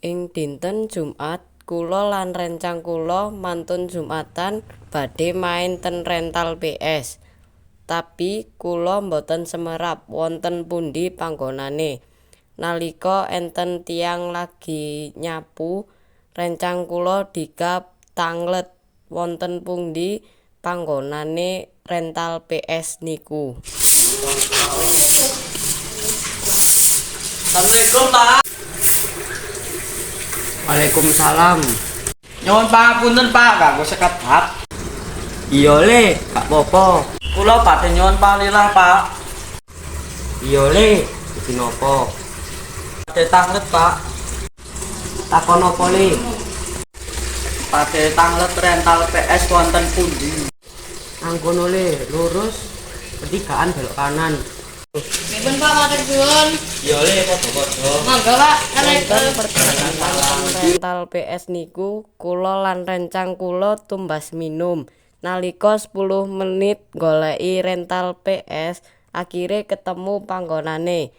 Ing dinten Jumat, kula lan rencang kula mantun Jumatan badhe main ten rental PS. Tapi kula mboten semerap wonten pundi panggonane. Nalika enten tiyang lagi nyapu, rencang kula dikap tanglet wonten pundi panggonane rental PS niku. Assalamualaikum Pak. Waalaikumsalam. Nyuwun pangapunten Pak, kanggo sekat hat. Iya le, gak popo. Kula badhe nyuwun palilah Pak. Iya le, iki nopo? Badhe tanglet Pak. Takon opo le? Badhe tanglet rental PS wonten pundi? Angkono le, lurus pertigaan belok kanan. Pripun Pak matur suwun. Iya le, padha-padha. Monggo Pak, Wonten perjalanan rental PS niku kula lan rencang kula tumbas minum. Nalika 10 menit goleki rental PS, akhire ketemu panggonane.